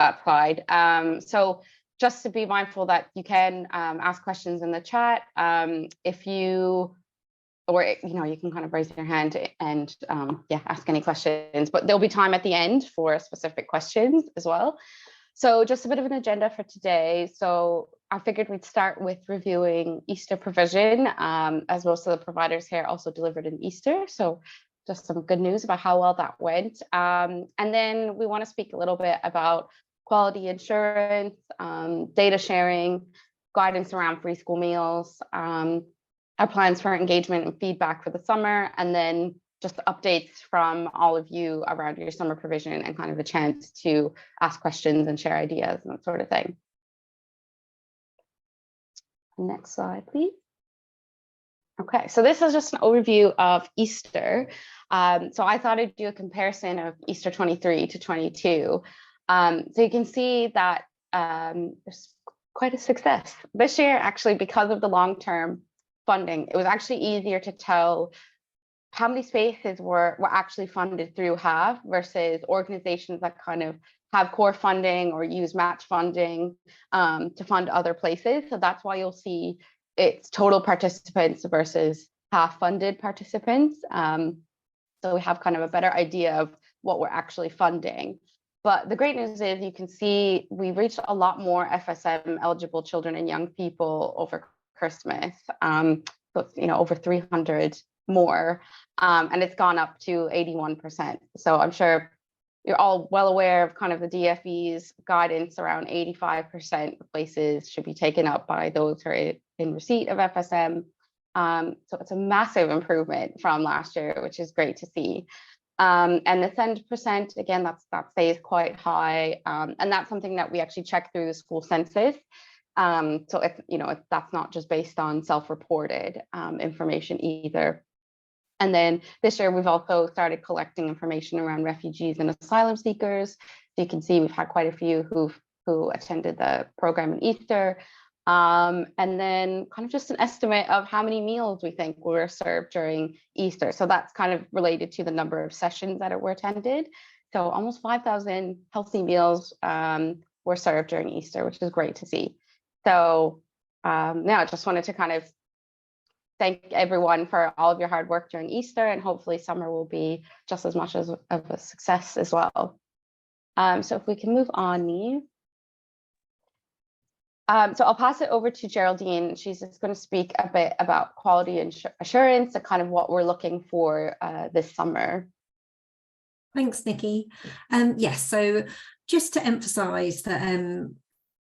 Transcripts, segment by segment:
that slide. So just to be mindful that you can ask questions in the chat. If you, or you can kind of raise your hand and ask any questions, but there'll be time at the end for specific questions as well. So just a bit of an agenda for today. So I figured we'd start with reviewing Easter provision, as most of the providers here also delivered in Easter. So just some good news about how well that went. And then we want to speak a little bit about quality assurance, data sharing, guidance around free school meals, our plans for engagement and feedback for the summer, and then just updates from all of you around your summer provision and kind of a chance to ask questions and share ideas and that sort of thing. Next slide, please. Okay, so this is just an overview of Easter. So I thought I'd do a comparison of Easter 23 to 22. So you can see that there's quite a success. This year, actually, because of the long-term funding, it was actually easier to tell how many spaces were actually funded through HAF versus organizations that kind of have core funding or use match funding to fund other places. So that's why you'll see it's total participants versus HAF funded participants. So we have kind of a better idea of what we're actually funding. But the great news is you can see we reached a lot more FSM eligible children and young people over Christmas. So over 300 more, and it's gone up to 81%. So I'm sure you're all well aware of kind of the DfE's guidance around 85% of places should be taken up by those who are in receipt of FSM. So it's a massive improvement from last year, which is great to see. And the send percent, again, that stays quite high. And that's something that we actually check through the school census. So if that's not just based on self-reported information either. And then this year, we've also started collecting information around refugees and asylum seekers. So you can see we've had quite a few who attended the program in Easter. And then kind of just an estimate of how many meals we think were served during Easter. So that's kind of related to the number of sessions that were attended. So almost 5,000 healthy meals were served during Easter, which is great to see. So I just wanted to kind of thank everyone for all of your hard work during Easter, and hopefully summer will be just as much of a success as well. So if we can move on, Neve. So I'll pass it over to Geraldine. She's just going to speak a bit about quality assurance and kind of what we're looking for this summer. Thanks, Nikki. Yes, so just to emphasise that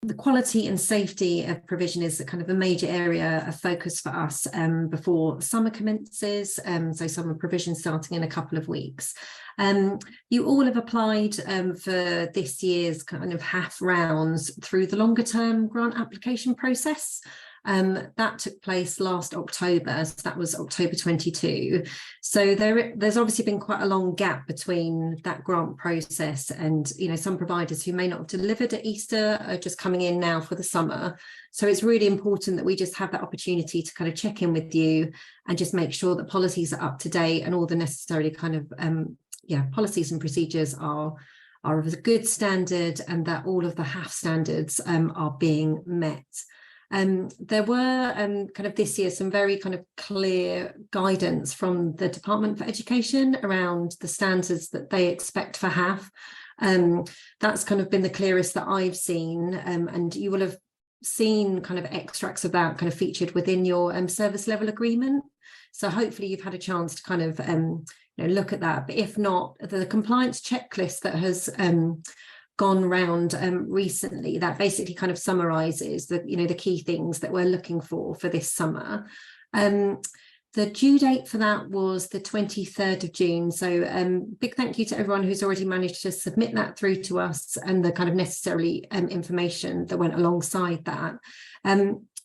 the quality and safety of provision is kind of a major area of focus for us before summer commences, so summer provision starting in a couple of weeks. You all have applied for this year's kind of HAF rounds through the longer term grant application process. That took place last October, so that was October 22. So there's obviously been quite a long gap between that grant process and, some providers who may not have delivered at Easter are just coming in now for the summer. So it's really important that we just have that opportunity to kind of check in with you and just make sure that policies are up to date and all the necessary kind of, policies and procedures are of a good standard and that all of the HAF standards are being met. There were kind of this year some very kind of clear guidance from the Department for Education around the standards that they expect for HAF. That's kind of been the clearest that I've seen, and you will have seen kind of extracts of that kind of featured within your service level agreement. So hopefully you've had a chance to kind of look at that. But if not, the compliance checklist that has gone round recently, that basically kind of summarises the key things that we're looking for this summer. The due date for that was the 23rd of June. So big thank you to everyone who's already managed to submit that through to us and the kind of necessary information that went alongside that.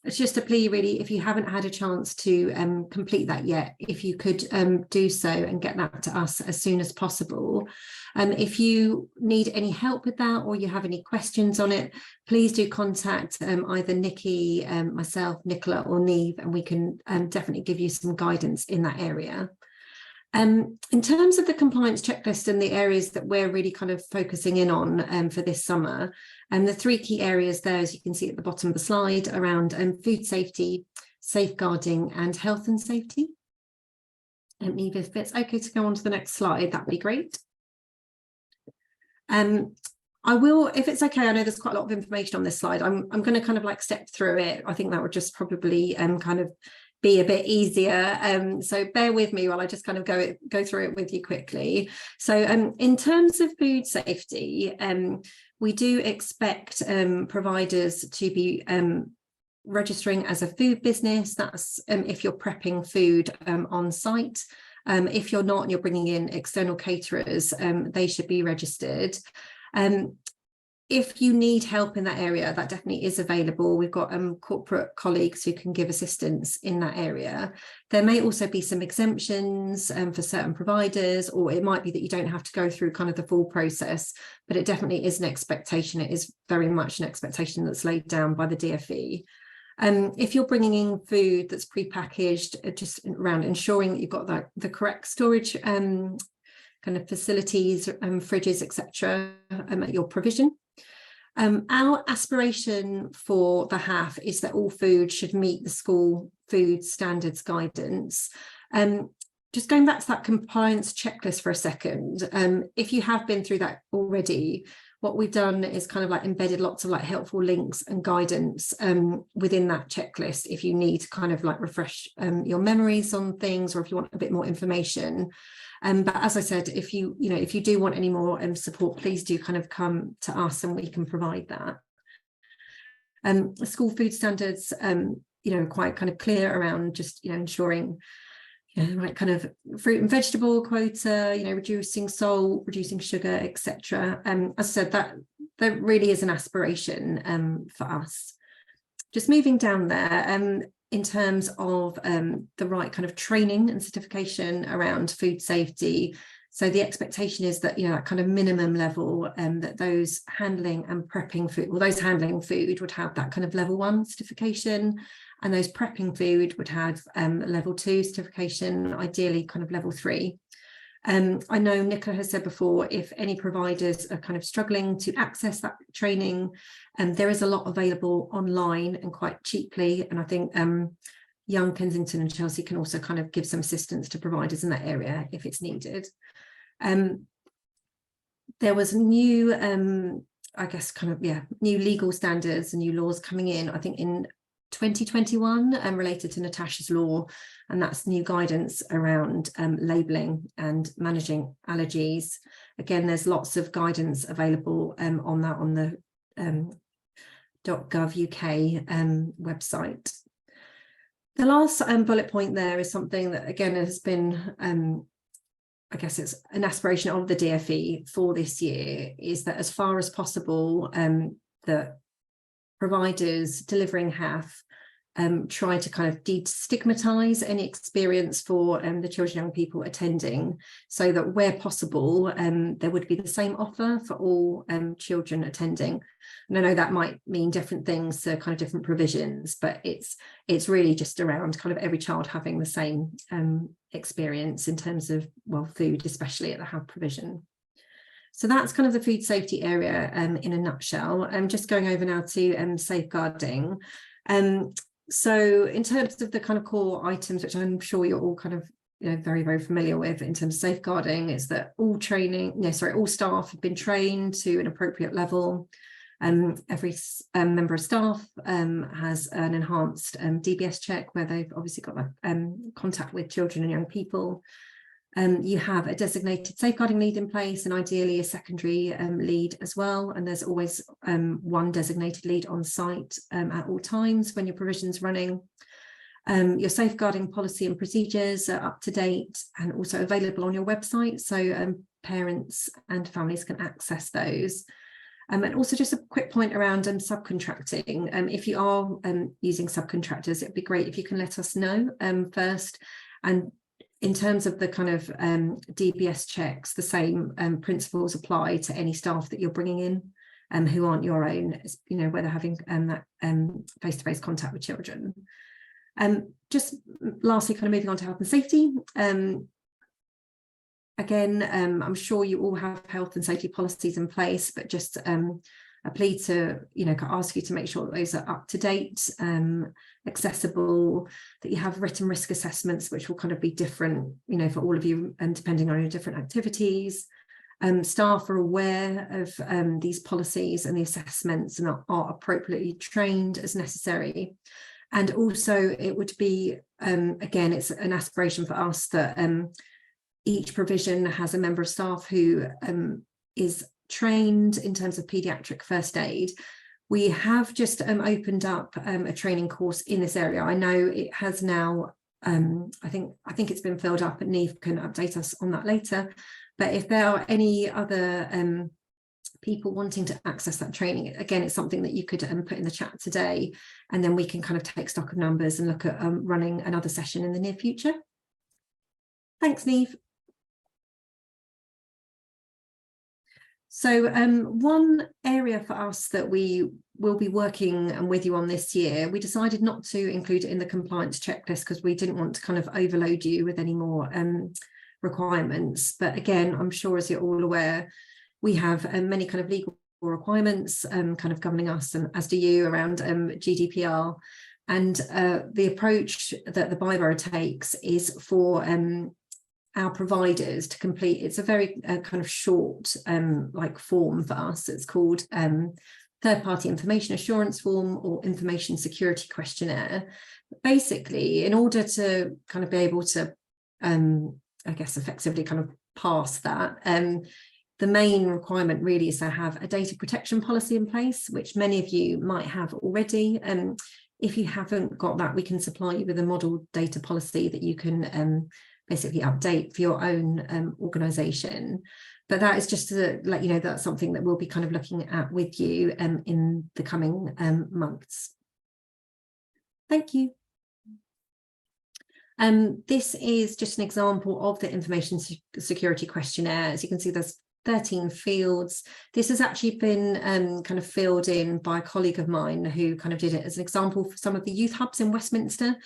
It's just a plea really, if you haven't had a chance to complete that yet, if you could do so and get that to us as soon as possible. If you need any help with that or you have any questions on it, please do contact either Nikki, myself, Nicola or Neve, and we can definitely give you some guidance in that area. In terms of the compliance checklist and the areas that we're really kind of focusing in on for this summer, the 3 key areas there, as you can see at the bottom of the slide, around food safety, safeguarding and health and safety. Eve, if it's okay to go on to the next slide, that'd be great. I will, if it's okay, I know there's quite a lot of information on this slide. I'm going to kind of like step through it. I think that would just probably kind of be a bit easier. So bear with me while I just kind of go through it with you quickly. So in terms of food safety, we do expect providers to be registering as a food business. That's if you're prepping food on site. If you're not and you're bringing in external caterers, they should be registered. If you need help in that area, that definitely is available. We've got corporate colleagues who can give assistance in that area. There may also be some exemptions for certain providers, or it might be that you don't have to go through kind of the full process, but it definitely is an expectation. It is very much an expectation that's laid down by the DfE. If you're bringing in food that's prepackaged, just around ensuring that you've got the correct storage kind of facilities, fridges, etc., at your provision. Our aspiration for the HAF is that all food should meet the school food standards guidance. Just going back to that compliance checklist for a second, if you have been through that already, what we've done is kind of like embedded lots of like helpful links and guidance within that checklist if you need to kind of like refresh your memories on things, or if you want a bit more information. But as I said, if you do want any more support, please do kind of come to us and we can provide that. School food standards, quite kind of clear around just, ensuring, like kind of fruit and vegetable quota, reducing salt, reducing sugar, etc. As I said, that really is an aspiration for us. Just moving down there, in terms of the right kind of training and certification around food safety. So the expectation is that, that kind of minimum level that those handling and prepping food, well, those handling food would have that kind of level 1 certification, and those prepping food would have level 2 certification, ideally kind of level 3. I know Nicola has said before, if any providers are kind of struggling to access that training, there is a lot available online and quite cheaply. And I think Young, Kensington and Chelsea can also kind of give some assistance to providers in that area if it's needed. There was new, new legal standards and new laws coming in, I think in 2021 related to Natasha's law, and that's new guidance around labelling and managing allergies. Again, there's lots of guidance available on that on the .gov UK website. The last bullet point there is something that again has been I guess it's an aspiration of the DfE for this year, is that as far as possible that providers delivering HAF try to kind of destigmatise any experience for the children and young people attending, so that where possible there would be the same offer for all children attending. And I know that might mean different things to kind of different provisions, but it's really just around kind of every child having the same experience in terms of, well, food, especially at the HAF provision. So that's kind of the food safety area in a nutshell. I'm just going over now to safeguarding. So in terms of the kind of core items, which I'm sure you're all kind of very, very familiar with in terms of safeguarding, is that all staff have been trained to an appropriate level. Every member of staff has an enhanced DBS check where they've obviously got that contact with children and young people. You have a designated safeguarding lead in place, and ideally a secondary lead as well. And there's always one designated lead on site at all times when your provision's running. Your safeguarding policy and procedures are up to date and also available on your website, so parents and families can access those. And also just a quick point around subcontracting. If you are using subcontractors, it'd be great if you can let us know first. And in terms of the kind of DBS checks, the same principles apply to any staff that you're bringing in who aren't your own, whether having that face-to-face contact with children. Just lastly, kind of moving on to health and safety. again, I'm sure you all have health and safety policies in place, but just a plea to, ask you to make sure that those are up to date, accessible, that you have written risk assessments, which will kind of be different, for all of you, and depending on your different activities. Staff are aware of these policies and the assessments and are appropriately trained as necessary. And also it would be, again, it's an aspiration for us that each provision has a member of staff who is trained in terms of paediatric first aid. We have just opened up a training course in this area. I know it has now, I think it's been filled up, and Neve can update us on that later. But if there are any other people wanting to access that training, again, it's something that you could put in the chat today, and then we can kind of take stock of numbers and look at running another session in the near future. Thanks, Neve. So one area for us that we will be working with you on this year, we decided not to include it in the compliance checklist because we didn't want to kind of overload you with any more requirements. But again, I'm sure, as you're all aware, we have many kind of legal requirements kind of governing us, and as do you, around GDPR. And the approach that the Borough takes is for our providers to complete, it's a very kind of short like form for us. It's called third-party information assurance form or information security questionnaire. Basically, in order to kind of be able to I guess effectively kind of pass that, the main requirement really is to have a data protection policy in place, which many of you might have already. If you haven't got that, we can supply you with a model data policy that you can basically update for your own organisation. But that is just to let you know that's something that we'll be kind of looking at with you in the coming months. Thank you. This is just an example of the information security questionnaire. As you can see, there's 13 fields. This has actually been kind of filled in by a colleague of mine who kind of did it as an example for some of the youth hubs in Westminster.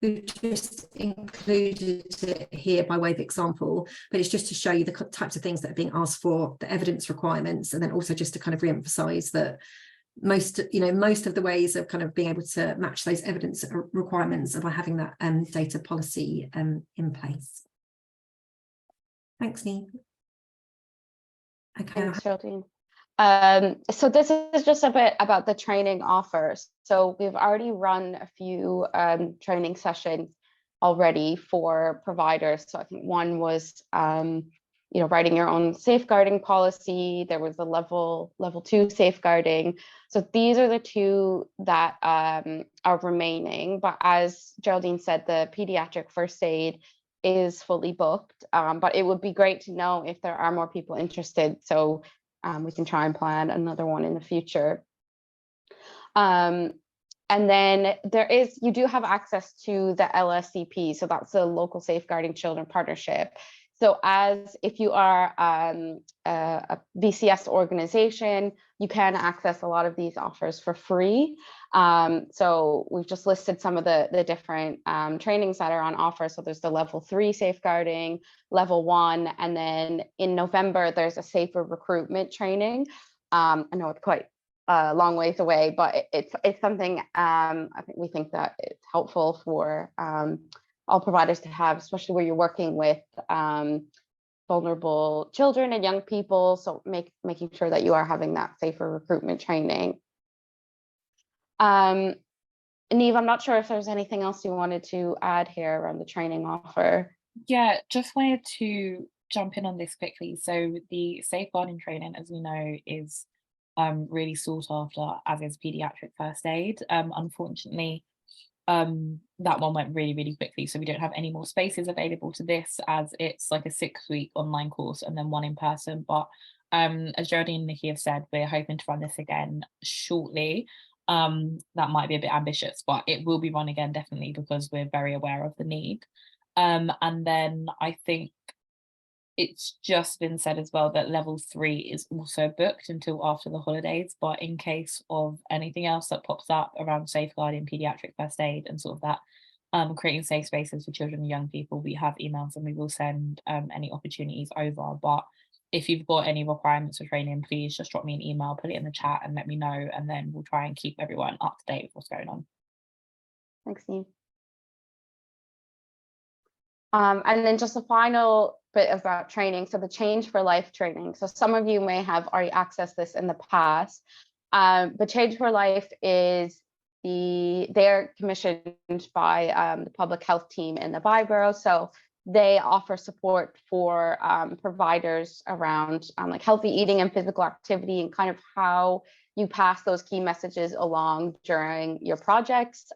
We've just included it here by way of example, but it's just to show you the types of things that are being asked for, the evidence requirements, and then also just to kind of re-emphasize that most of the ways of kind of being able to match those evidence requirements are by having that data policy in place. Thanks, Neve. Okay. Thanks, Geraldine. So this is just a bit about the training offers. So we've already run a few training sessions already for providers. So I think one was writing your own safeguarding policy. There was a level 2 safeguarding. So these are the two that are remaining. But as Geraldine said, the pediatric first aid is fully booked. But it would be great to know if there are more people interested, so we can try and plan another one in the future. And then you do have access to the LSCP. So that's the Local Safeguarding Children Partnership. So if you are a VCS organization, you can access a lot of these offers for free. So we've just listed some of the different trainings that are on offer. So there's the level 3 safeguarding, level 1, and then in November, there's a safer recruitment training. I know it's quite a long ways away, but it's something I think that it's helpful for all providers to have, especially where you're working with vulnerable children and young people. So making sure that you are having that safer recruitment training. Neve, I'm not sure if there's anything else you wanted to add here around the training offer. Yeah, just wanted to jump in on this quickly. So the safeguarding training, as we know, is really sought after, as is pediatric first aid. Unfortunately, that one went really quickly, so we don't have any more spaces available to this, as it's like a 6-week online course and then one in person. But as Geraldine and Nikki have said, we're hoping to run this again shortly. That might be a bit ambitious, but it will be run again definitely, because we're very aware of the need. And then I think it's just been said as well that level 3 is also booked until after the holidays, but in case of anything else that pops up around safeguarding, pediatric first aid and sort of that creating safe spaces for children and young people. We have emails and we will send any opportunities over. But if you've got any requirements for training, please just drop me an email, put it in the chat and let me know, and then we'll try and keep everyone up to date with what's going on. Thanks, Neve. And then just a final bit about training. So the Change for Life training. So some of you may have already accessed this in the past, but Change for Life is they're commissioned by the public health team in the Byborough. So they offer support for providers around like healthy eating and physical activity, and kind of how you pass those key messages along during your projects.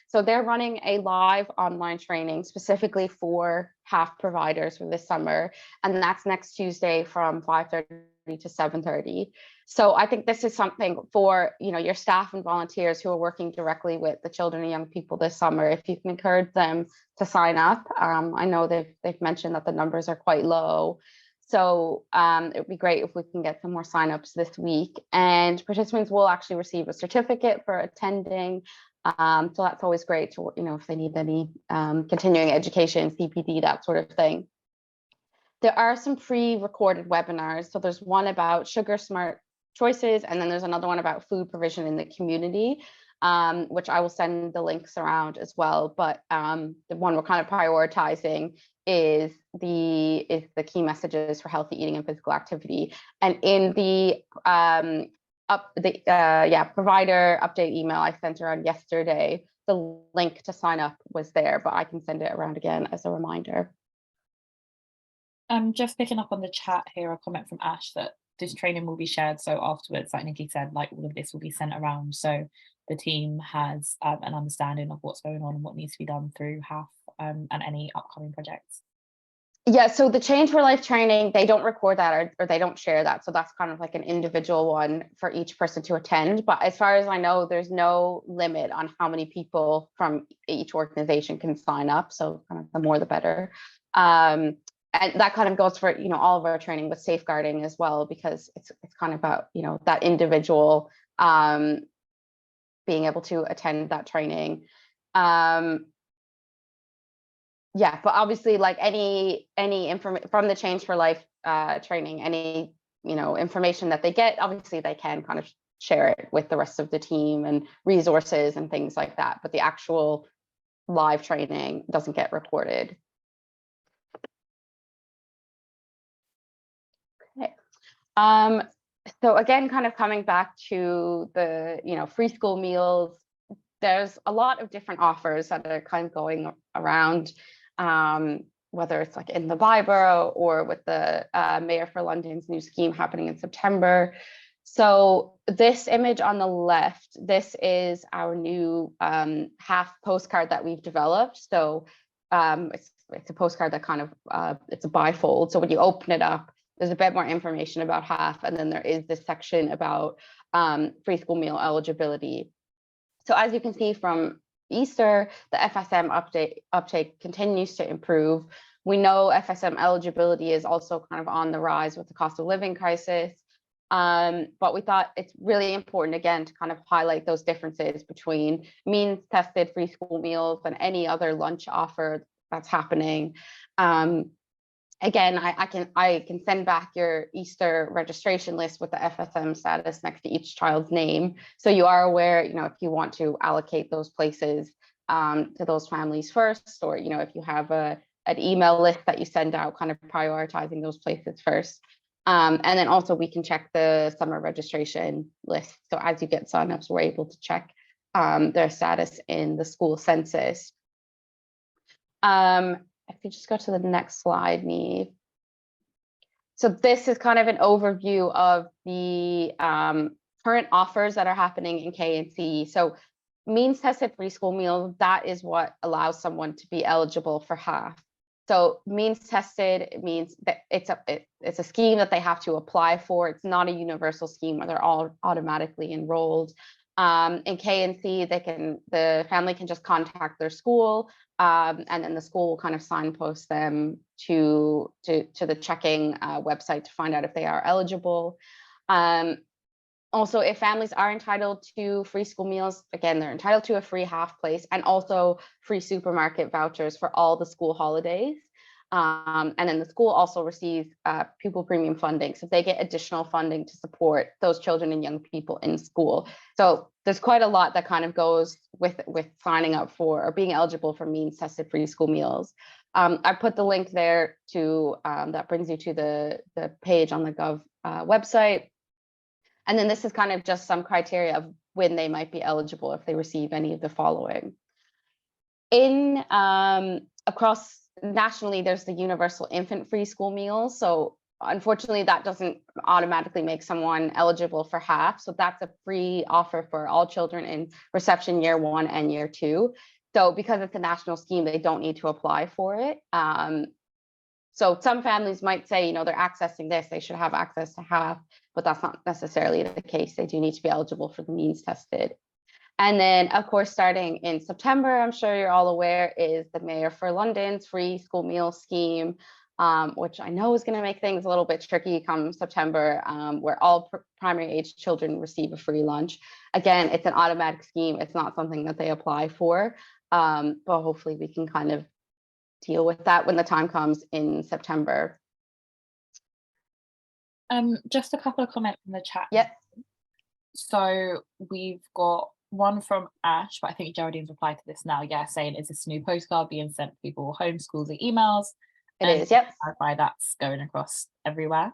So they're running a live online training specifically for HAF providers for this summer, and that's next Tuesday from 5:30 to 7:30. So I think this is something for your staff and volunteers who are working directly with the children and young people this summer. If you can encourage them to sign up, I know they've mentioned that the numbers are quite low. So it would be great if we can get some more signups this week, and participants will actually receive a certificate for attending. So that's always great to, if they need any continuing education, CPD, that sort of thing. There are some pre-recorded webinars. So there's one about sugar smart choices, and then there's another one about food provision in the community, which I will send the links around as well. But the one we're kind of prioritizing is the key messages for healthy eating and physical activity. And in the provider update email I sent around yesterday, the link to sign up was there, but I can send it around again as a reminder. Just picking up on the chat here, a comment from Ash that this training will be shared. So afterwards, like Nikki said, like all of this will be sent around. So the team has an understanding of what's going on and what needs to be done through HAF and any upcoming projects. Yeah, so the Change for Life training, they don't record that or they don't share that. So that's kind of like an individual one for each person to attend. But as far as I know, there's no limit on how many people from each organization can sign up. So kind of the more the better. And that kind of goes for all of our training with safeguarding as well, because it's kind of about that individual being able to attend that training. Yeah, but obviously, like any information from the Change for Life training, any information that they get, obviously they can kind of share it with the rest of the team and resources and things like that. But the actual live training doesn't get recorded. Okay. So again, kind of coming back to the free school meals, there's a lot of different offers that are kind of going around, whether it's like in the Byborough or with the Mayor for London's new scheme happening in September. So this image on the left, this is our new HAF postcard that we've developed. So it's a postcard that kind of, it's a bifold. So when you open it up, there's a bit more information about HAF, and then there is this section about free school meal eligibility. So as you can see from Easter, the FSM uptake continues to improve. We know FSM eligibility is also kind of on the rise with the cost of living crisis. But we thought it's really important, again, to kind of highlight those differences between means tested free school meals and any other lunch offer that's happening. Again, I can send back your Easter registration list with the FSM status next to each child's name, so you are aware, if you want to allocate those places to those families first, or if you have an email list that you send out, kind of prioritizing those places first. And then also we can check the summer registration list. So as you get signups, we're able to check their status in the school census. If you just go to the next slide, Neve. So this is kind of an overview of the current offers that are happening in K&C. So means tested free school meals, that is what allows someone to be eligible for HAF. So means tested means that it's a scheme that they have to apply for. It's not a universal scheme where they're all automatically enrolled. In K&C, the family can just contact their school, and then the school will kind of signpost them to the checking website to find out if they are eligible. Also, if families are entitled to free school meals, again, they're entitled to a free HAF place and also free supermarket vouchers for all the school holidays. And then the school also receives pupil premium funding. So they get additional funding to support those children and young people in school. So there's quite a lot that kind of goes with signing up for or being eligible for means tested free school meals. I put the link there to that brings you to the page on the Gov website. And then this is kind of just some criteria of when they might be eligible if they receive any of the following. In across nationally, there's the universal infant free school meals. So unfortunately, that doesn't automatically make someone eligible for HAF. So that's a free offer for all children in reception year 1 and year 2. So because it's a national scheme, they don't need to apply for it. So some families might say, you know, they're accessing this, they should have access to HAF, but that's not necessarily the case. They do need to be eligible for the means tested. And then, of course, starting in September, I'm sure you're all aware, is the Mayor for London's free school meal scheme, which I know is going to make things a little bit tricky come September, where all primary age children receive a free lunch. Again, it's an automatic scheme. It's not something that they apply for, but hopefully we can kind of deal with that when the time comes in September. Just a couple of comments in the chat. Yep. So we've got one from Ash, but I think Geraldine's replied to this now. Yeah, saying, is this a new postcard being sent to people, homeschools, and emails? It is, yep. Clarify that's going across everywhere.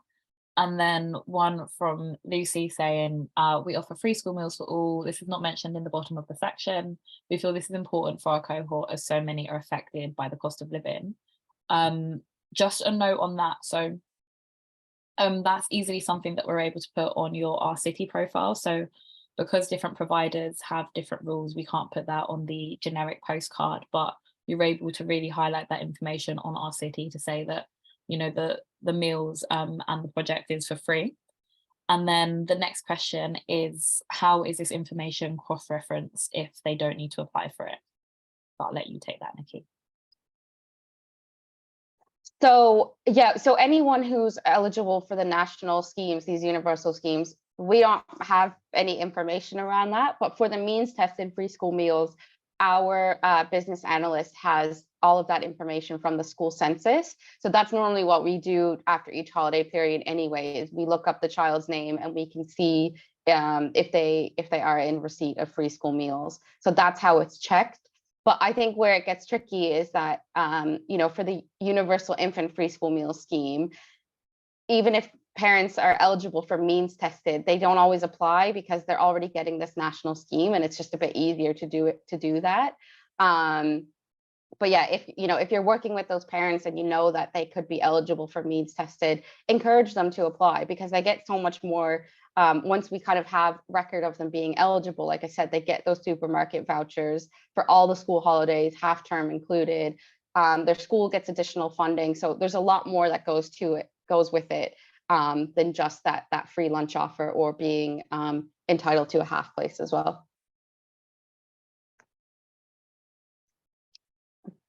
And then one from Lucy saying, we offer free school meals for all. This is not mentioned in the bottom of the section. We feel this is important for our cohort as so many are affected by the cost of living. Just a note on that. So that's easily something that we're able to put on our city profile. So because different providers have different rules, we can't put that on the generic postcard, but you're able to really highlight that information on our city to say that, you know, the meals and the project is for free. And then the next question is, how is this information cross-referenced if they don't need to apply for it? But I'll let you take that, Nikki. So yeah, so anyone who's eligible for the national schemes, these universal schemes, we don't have any information around that. But for the means tested free school meals, our business analyst has all of that information from the school census. So that's normally what we do after each holiday period anyway, is we look up the child's name and we can see if they are in receipt of free school meals. So that's how it's checked. But I think where it gets tricky is that, you know, for the universal infant free school meal scheme, even if parents are eligible for means tested, they don't always apply because they're already getting this national scheme, and it's just a bit easier to do that. But yeah, if you're working with those parents and you know that they could be eligible for means tested, encourage them to apply, because they get so much more once we kind of have record of them being eligible. Like I said, they get those supermarket vouchers for all the school holidays, half term included. Their school gets additional funding. So there's a lot more that goes with it than just that free lunch offer or being entitled to a HAF place as well.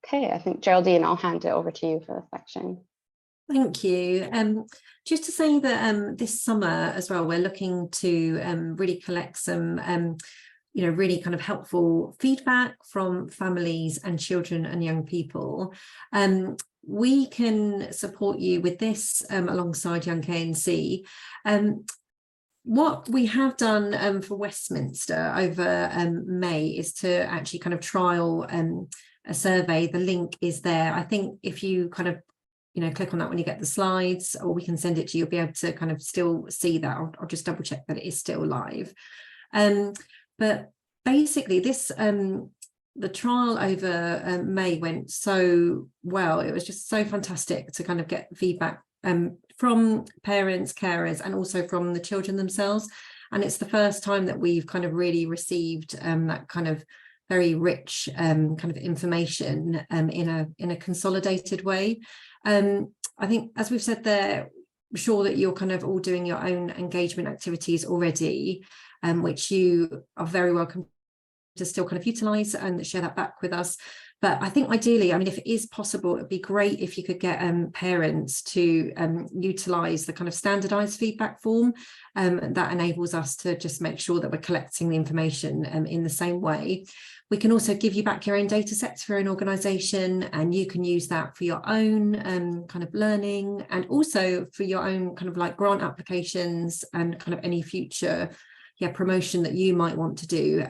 Okay, I think Geraldine, I'll hand it over to you for the section. Thank you. Just to say that this summer as well, we're looking to really collect some really kind of helpful feedback from families and children and young people. We can support you with this alongside Young K&C. What we have done for Westminster over May is to actually kind of trial a survey. The link is there. I think if you kind of click on that when you get the slides, or we can send it to you, you'll be able to kind of still see that. I'll just double check that it is still live. But basically this the trial over May went so well. It was just so fantastic to kind of get feedback from parents, carers, and also from the children themselves. And it's the first time that we've kind of really received that kind of very rich kind of information in a consolidated way. I think, as we've said there, I'm sure that you're kind of all doing your own engagement activities already, which you are very welcome to still kind of utilize and share that back with us. But I think ideally, I mean, if it is possible, it'd be great if you could get parents to utilize the kind of standardized feedback form that enables us to just make sure that we're collecting the information in the same way. We can also give you back your own data sets for your own organisation, and you can use that for your own kind of learning, and also for your own kind of like grant applications and kind of any future promotion that you might want to do.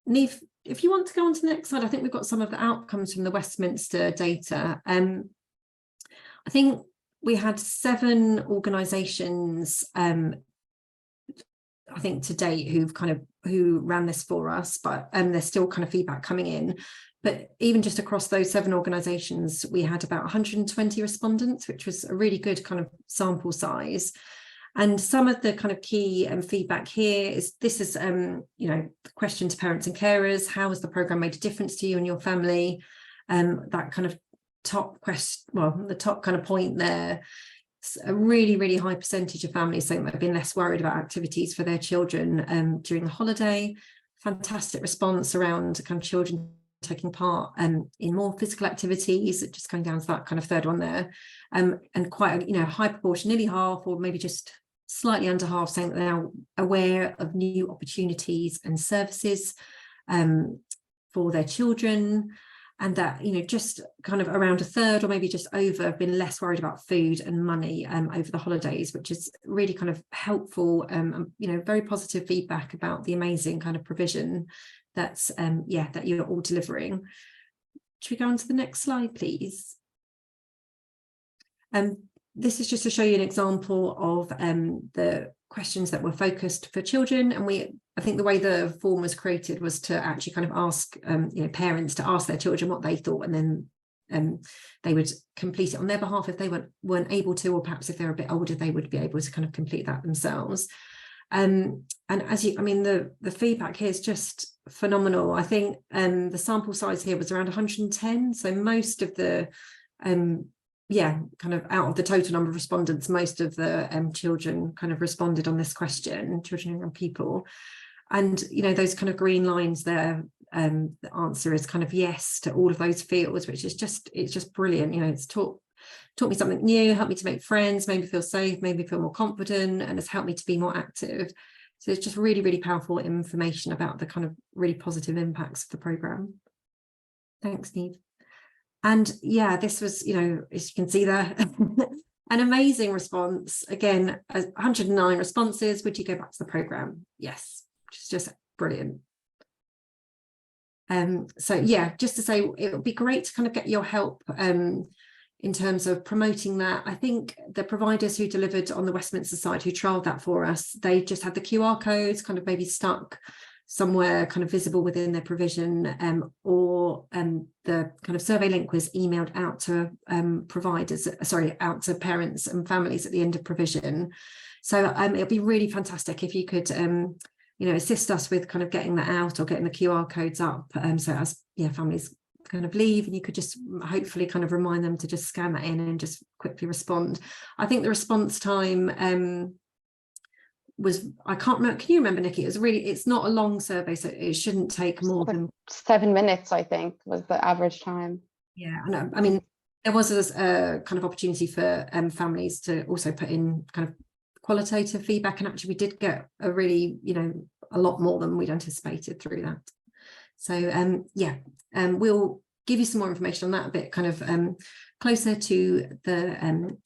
Niamh, if you want to go on to the next slide, I think we've got some of the outcomes from the Westminster data. I think we had 7 organisations, I think to date, who ran this for us, but there's still kind of feedback coming in. But even just across those 7 organisations, we had about 120 respondents, which was a really good kind of sample size. And some of the kind of key feedback here is, this is, you know, the question to parents and carers: how has the programme made a difference to you and your family? That kind of top question, well, the top kind of point there, a really high percentage of families saying they've been less worried about activities for their children during the holiday. Fantastic response around kind of children taking part in more physical activities, just going down to that kind of third one there, and quite a, you know, high proportion, nearly half, or maybe just slightly under half, saying that they're aware of new opportunities and services for their children. And that, you know, just kind of around a third, or maybe just over, have been less worried about food and money over the holidays, which is really kind of helpful, you know, very positive feedback about the amazing kind of provision that's, that you're all delivering. Should we go on to the next slide, please? This is just to show you an example of the questions that were focused for children, and I think the way the form was created was to actually kind of ask you know, parents to ask their children what they thought, and then they would complete it on their behalf if they weren't able to, or perhaps if they're a bit older, they would be able to kind of complete that themselves. And as you, I mean, the feedback here is just phenomenal. I think the sample size here was around 110, so most of the kind of out of the total number of respondents, most of the children kind of responded on this question, children and young people. And, you know, those kind of green lines there, the answer is kind of yes to all of those fields, which is just, it's just brilliant. You know, it's taught me something new, helped me to make friends, made me feel safe, made me feel more confident, and has helped me to be more active. So it's just really powerful information about the kind of really positive impacts of the programme. Thanks, Niamh. And yeah, this was, you know, as you can see there, an amazing response. Again, 109 responses. Would you go back to the programme? Yes, which is just brilliant. So yeah, just to say, it would be great to kind of get your help in terms of promoting that. I think the providers who delivered on the Westminster side, who trialled that for us, they just had the QR codes kind of maybe stuck somewhere kind of visible within their provision, or the kind of survey link was emailed out to out to parents and families at the end of provision. So it'll be really fantastic if you could you know, assist us with kind of getting that out, or getting the QR codes up, so as families kind of leave, and you could just hopefully kind of remind them to just scan that in and just quickly respond. I think the response time was, I can't remember, can you remember, Nikki? It was really, it's not a long survey, so it shouldn't take more than 7 minutes, I think, was the average time. Yeah, I know. I mean, there was a kind of opportunity for families to also put in kind of qualitative feedback, and actually we did get a really, you know, a lot more than we'd anticipated through that. So we'll give you some more information on that a bit kind of closer to the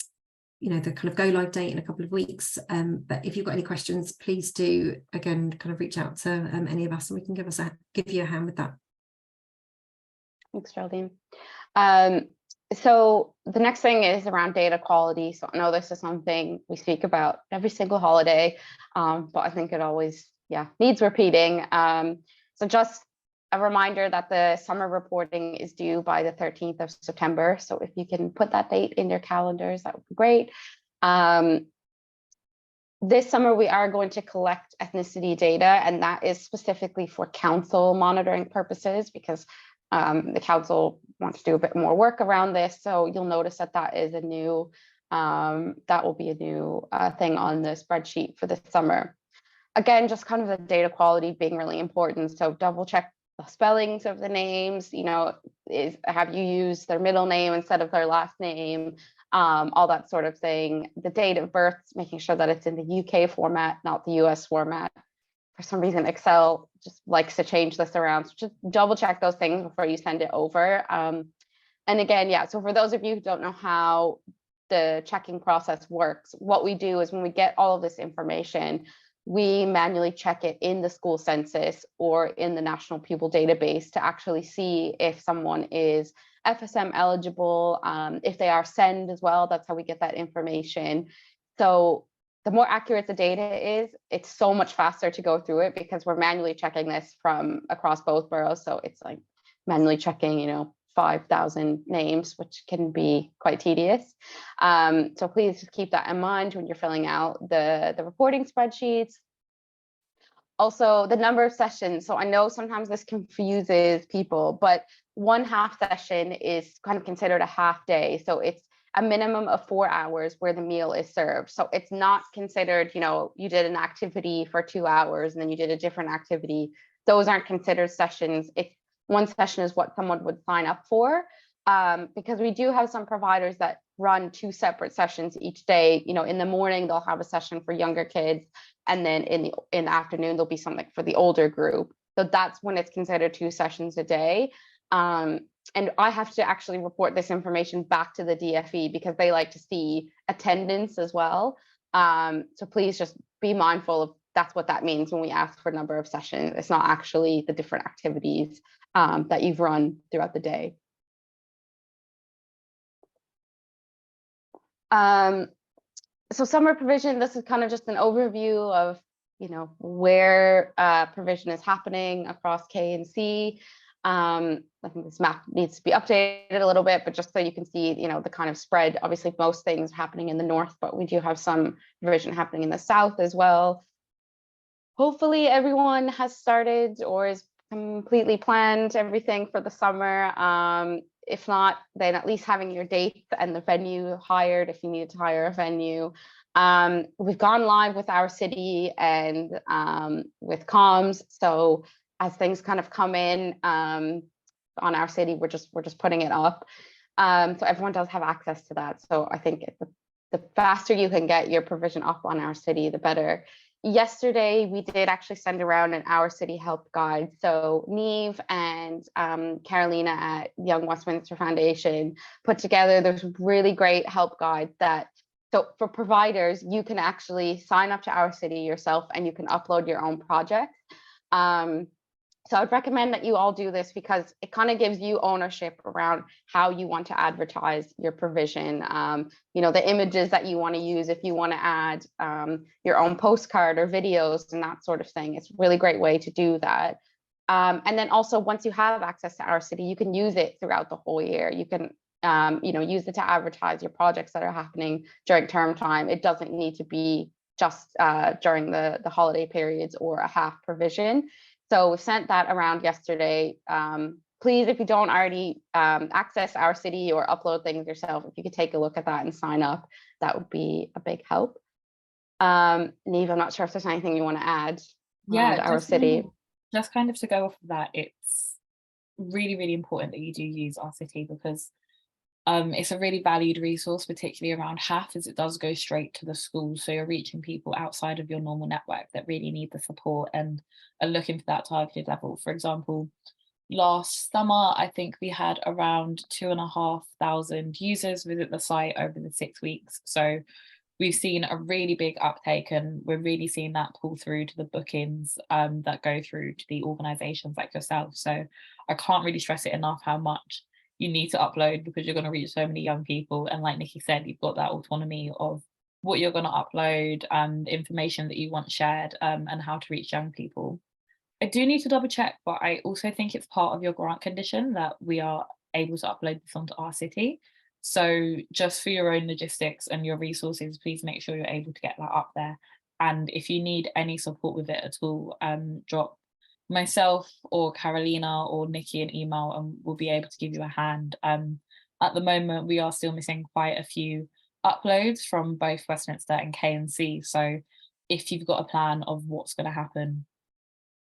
you know, the kind of go live date in a couple of weeks. But if you've got any questions, please do again kind of reach out to any of us, and we can give you a hand with that. Thanks, Geraldine. So the next thing is around data quality. So I know this is something we speak about every single holiday, but I think it always needs repeating. So just a reminder that the summer reporting is due by the 13th of September. So if you can put that date in your calendars, that would be great. This summer, we are going to collect ethnicity data, and that is specifically for council monitoring purposes, because the council wants to do a bit more work around this. So you'll notice that that is a new, that will be a new thing on the spreadsheet for this summer. again, just kind of the data quality being really important. So double check the spellings of the names, you know, have you used their middle name instead of their last name, all that sort of thing. The date of birth, making sure that it's in the UK format, not the US format. For some reason, Excel just likes to change this around. So just double check those things before you send it over. And again, yeah, so for those of you who don't know how the checking process works, what we do is when we get all of this information, we manually check it in the school census or in the national pupil database to actually see if someone is FSM eligible, if they are SEND as well. That's how we get that information. So the more accurate the data is, it's so much faster to go through it because we're manually checking this from across both boroughs. So it's like manually checking, you know, 5,000 names, which can be quite tedious. So please just keep that in mind when you're filling out the reporting spreadsheets. Also, the number of sessions. So I know sometimes this confuses people, but 1 half session is kind of considered a half day. So it's a minimum of 4 hours where the meal is served. So it's not considered, you know, you did an activity for 2 hours and then you did a different activity. Those aren't considered sessions. It's 1 session is what someone would sign up for, because we do have some providers that run 2 separate sessions each day. You know, in the morning, they'll have a session for younger kids. And then in the afternoon, there'll be something for the older group. So that's when it's considered 2 sessions a day. And I have to actually report this information back to the DfE because they like to see attendance as well. So please just be mindful of that's what that means when we ask for number of sessions. It's not actually the different activities that you've run throughout the day. So summer provision, this is kind of just an overview of, you know, where provision is happening across K&C. I think this map needs to be updated a little bit, but just so you can see, you know, the kind of spread. Obviously, most things are happening in the north, but we do have some provision happening in the south as well. Hopefully everyone has started or is completely planned everything for the summer. If not, then at least having your dates and the venue hired if you need to hire a venue. We've gone live with our city and with comms. So as things kind of come in on our city, we're just putting it up. So everyone does have access to that. So I think the faster you can get your provision up on our city, the better. Yesterday, we did actually send around an Our City help guide. So Neve and Carolina at Young Westminster Foundation put together this really great help guide that, so for providers, you can actually sign up to Our City yourself and you can upload your own project. So I'd recommend that you all do this because it kind of gives you ownership around how you want to advertise your provision, you know, the images that you want to use if you want to add your own postcard or videos and that sort of thing. It's a really great way to do that. And then also once you have access to Our City, you can use it throughout the whole year. You can, you know, use it to advertise your projects that are happening during term time. It doesn't need to be just during the holiday periods or a half provision. So we sent that around yesterday. Please, if you don't already access Our City or upload things yourself, if you could take a look at that and sign up, that would be a big help. Neve, I'm not sure if there's anything you want to add to Our City. Just kind of to go off of that, it's really, really important that you do use Our City because it's a really valued resource, particularly around HAF, as it does go straight to the schools. So you're reaching people outside of your normal network that really need the support and are looking for that targeted level. For example, last summer, I think we had around 2,500 users visit the site over the 6 weeks. So we've seen a really big uptake and we're really seeing that pull through to the bookings that go through to the organizations like yourself. So I can't really stress it enough how much you need to upload because you're going to reach so many young people. And like Nikki said, you've got that autonomy of what you're going to upload and information that you want shared and how to reach young people. I do need to double check, but I also think it's part of your grant condition that we are able to upload this onto Our City. So just for your own logistics and your resources, please make sure you're able to get that up there. And if you need any support with it at all, drop myself or Carolina or Nikki an email and we'll be able to give you a hand. At the moment, we are still missing quite a few uploads from both Westminster and K&C. So if you've got a plan of what's going to happen,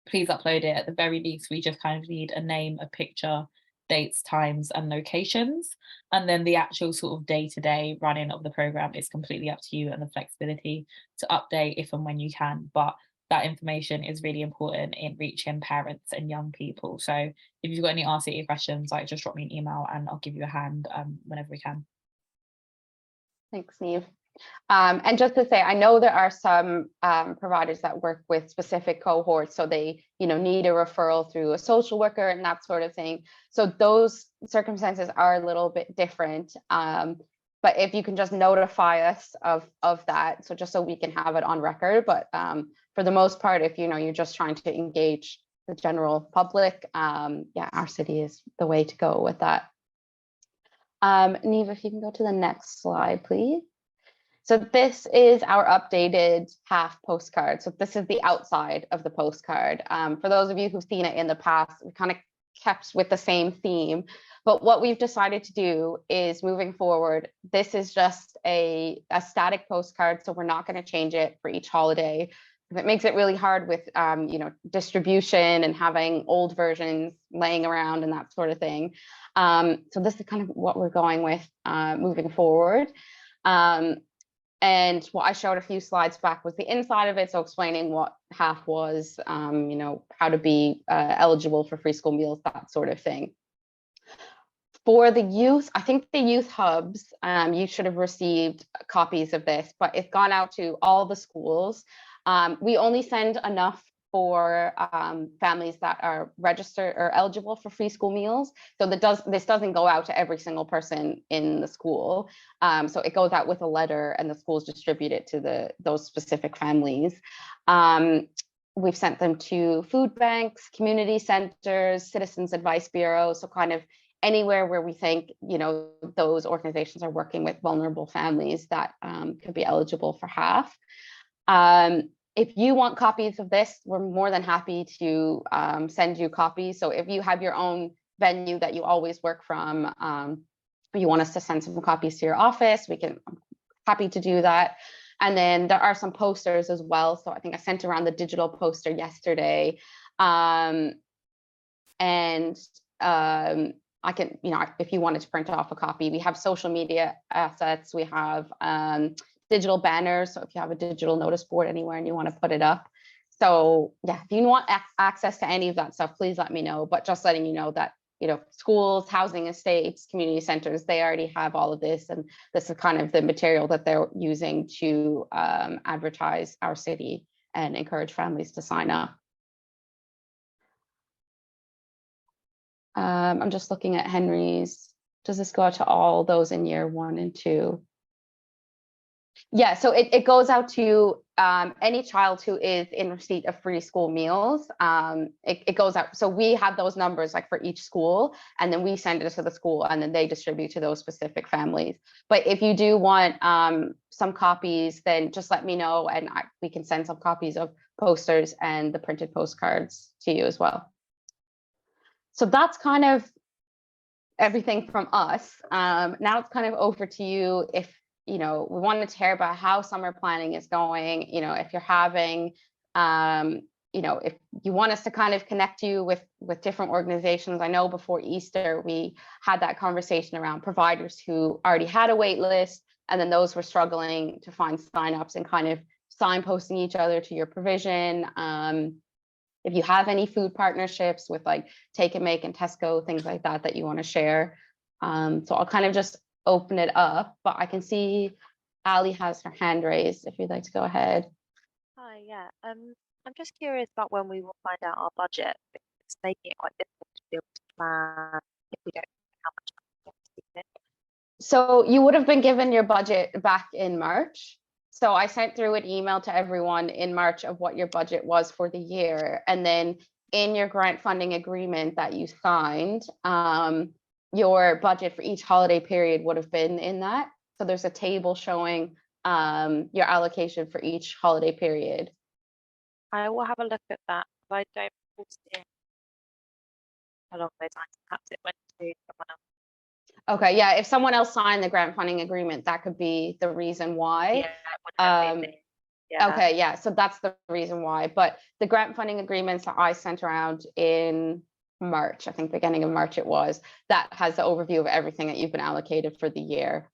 please upload it. At the very least, we just kind of need a name, a picture, dates, times, and locations. And then the actual sort of day-to-day running of the program is completely up to you and the flexibility to update if and when you can. But that information is really important in reaching parents and young people. So if you've got any RCA questions, like just drop me an email and I'll give you a hand whenever we can. Thanks, Niamh. And just to say, I know there are some providers that work with specific cohorts, so they, need a referral through a social worker and that sort of thing. So those circumstances are a little bit different. But if you can just notify us of that, so just so we can have it on record. But for the most part, if you're just trying to engage the general public, yeah, our city is the way to go with that. Niamh, if you can go to the next slide, please. So this is our updated HAF postcard. So this is the outside of the postcard. For those of you who've seen it in the past, we kind of kept with the same theme. But what we've decided to do is, moving forward, this is just a static postcard. So we're not going to change it for each holiday. It makes it really hard with distribution and having old versions laying around and that sort of thing. So this is kind of what we're going with moving forward. And what I showed a few slides back was the inside of it, so explaining what HAF was, how to be eligible for free school meals, that sort of thing. For the youth, I think the youth hubs, you should have received copies of this, but it's gone out to all the schools. We only send enough for families that are registered or eligible for free school meals. So this doesn't go out to every single person in the school. So it goes out with a letter and the schools distribute it to those specific families. We've sent them to food banks, community centers, citizens advice bureaus, so kind of anywhere where we think those organizations are working with vulnerable families that could be eligible for HAF. If you want copies of this, we're more than happy to send you copies. So if you have your own venue that you always work from, you want us to send some copies to your office, I'm happy to do that. And then there are some posters as well. So I think I sent around the digital poster yesterday. I can, if you wanted to print off a copy, we have social media assets, we have digital banners. So if you have a digital notice board anywhere and you want to put it up. So yeah, if you want access to any of that stuff, please let me know. But just letting you know that, schools, housing estates, community centers, they already have all of this. And this is kind of the material that they're using to advertise our city and encourage families to sign up. I'm just looking at Henry's. Does this go out to all those in year 1 and 2? Yeah, so it goes out to any child who is in receipt of free school meals. It goes out. So we have those numbers like for each school, and then we send it to the school and then they distribute to those specific families. But if you do want some copies, then just let me know and we can send some copies of posters and the printed postcards to you as well. So that's kind of everything from us. Now it's kind of over to you. If we wanted to hear about how summer planning is going, if you're having, if you want us to kind of connect you with different organizations. I know before Easter, we had that conversation around providers who already had a wait list, and then those were struggling to find signups and kind of signposting each other to your provision. If you have any food partnerships with like Take and Make and Tesco, things like that you want to share. So I'll kind of just open it up, but I can see Ali has her hand raised if you'd like to go ahead. Hi, yeah. I'm just curious about when we will find out our budget. It's making it quite difficult to be able to plan if we don't know how much money. So you would have been given your budget back in March. So I sent through an email to everyone in March of what your budget was for the year. And then in your grant funding agreement that you signed, your budget for each holiday period would have been in that. So there's a table showing your allocation for each holiday period. I will have a look at that. I don't see along those lines. Perhaps it went to someone else. Okay, yeah, if someone else signed the grant funding agreement, that could be the reason why. Yeah, Yeah. Okay, yeah, so that's the reason why. But the grant funding agreements that I sent around in March, I think beginning of March it was, that has the overview of everything that you've been allocated for the year.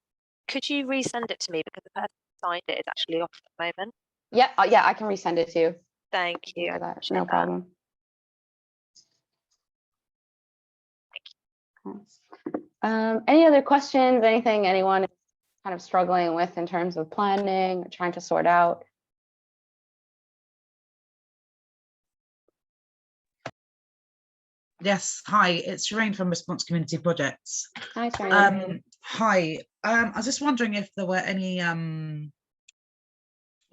Could you resend it to me, because the person who signed it is actually off at the moment? Yeah, yeah, I can resend it to you. Thank you. For I that, appreciate no that. problem. Any other questions? Anything anyone is kind of struggling with in terms of planning or trying to sort out? Yes, hi, it's Shireen from Response Community Projects. Hi, Shireen. Hi, I was just wondering if there were any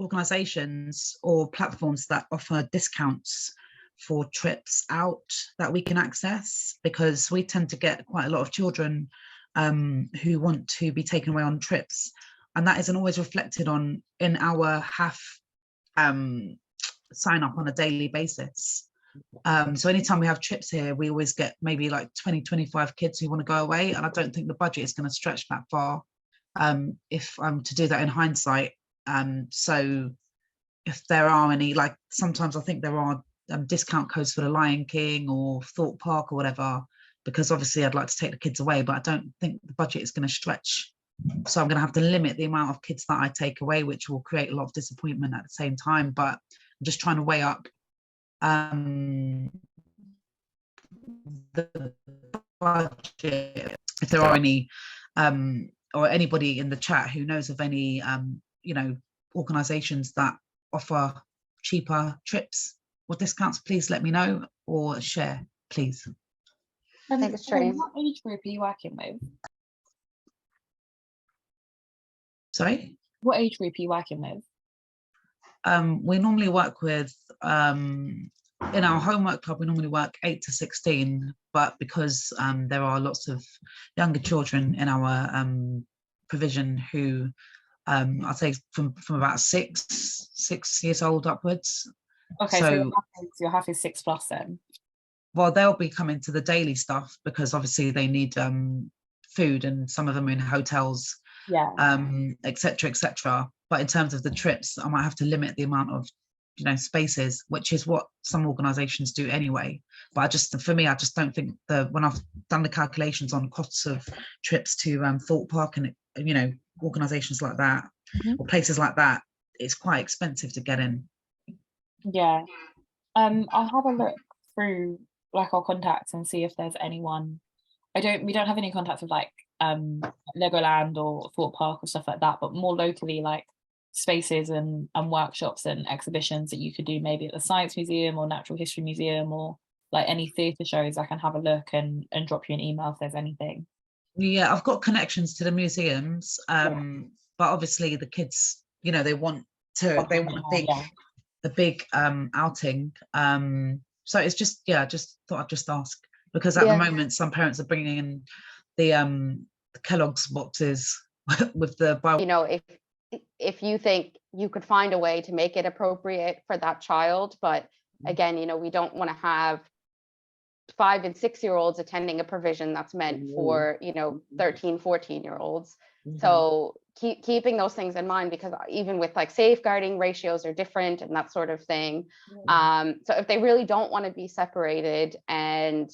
organisations or platforms that offer discounts for trips out that we can access, because we tend to get quite a lot of children who want to be taken away on trips, and that isn't always reflected in our HAF sign up on a daily basis. So anytime we have trips here, we always get maybe like 20-25 kids who want to go away, and I don't think the budget is going to stretch that far if I'm to do that in hindsight. So if there are any, like sometimes I think there are discount codes for the Lion King or Thorpe Park or whatever, because obviously I'd like to take the kids away, but I don't think the budget is going to stretch. So I'm going to have to limit the amount of kids that I take away, which will create a lot of disappointment at the same time. But I'm just trying to weigh up the budget. If there are any or anybody in the chat who knows of any you know, organizations that offer cheaper trips or discounts, please let me know or share, please. Thanks, Shireen. What age group are you working with? Sorry? What age group are you working with? We normally work with in our homework club, we normally work 8 to 16, but because there are lots of younger children in our provision who I'd say from about 6 years old upwards. Okay, so your HAF is 6+ then. Well, they'll be coming to the daily stuff because obviously they need food, and some of them are in hotels, yeah, etc., etc. But in terms of the trips, I might have to limit the amount of, you know, spaces, which is what some organizations do anyway. But for me, I just don't think when I've done the calculations on costs of trips to Thorpe Park and, you know, organizations like that, or places like that, it's quite expensive to get in. Yeah. I'll have a look through like our contacts and see if there's anyone. We don't have any contacts with like Legoland or Thorpe Park or stuff like that, but more locally, like spaces and workshops and exhibitions that you could do maybe at the Science Museum or Natural History Museum, or like any theatre shows. I can have a look and drop you an email if there's anything. Yeah, I've got connections to the museums, but obviously the kids, you know, they want a big outing. So it's just, just thought I'd just ask, because at the moment some parents are bringing in the Kellogg's boxes with the bio. You know, if you think you could find a way to make it appropriate for that child, but again, you know, we don't want to have 5 and 6 year olds attending a provision that's meant for, you know, 13, 14-year-olds. So keeping those things in mind, because even with like safeguarding, ratios are different and that sort of thing. So if they really don't want to be separated and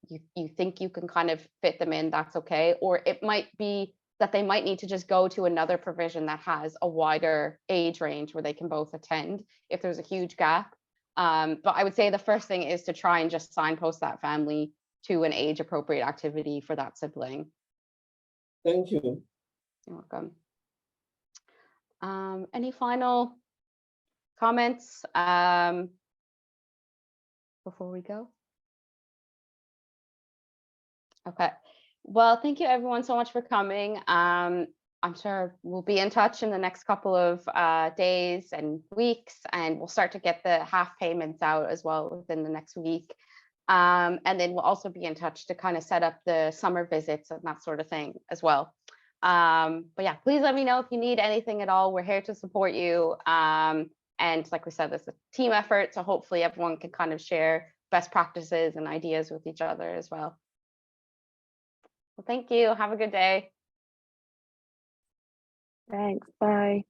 you think you can kind of fit them in, that's okay. Or it might be that they might need to just go to another provision that has a wider age range where they can both attend if there's a huge gap. But I would say the first thing is to try and just signpost that family to an age appropriate activity for that sibling. Thank you. You're welcome. Any final comments before we go? Okay. Well, thank you everyone so much for coming. I'm sure we'll be in touch in the next couple of days and weeks, and we'll start to get the HAF payments out as well within the next week. And then we'll also be in touch to kind of set up the summer visits and that sort of thing as well. But yeah, please let me know if you need anything at all. We're here to support you. And like we said, this is a team effort, so hopefully everyone can kind of share best practices and ideas with each other as well. Well, thank you. Have a good day. Thanks. Bye.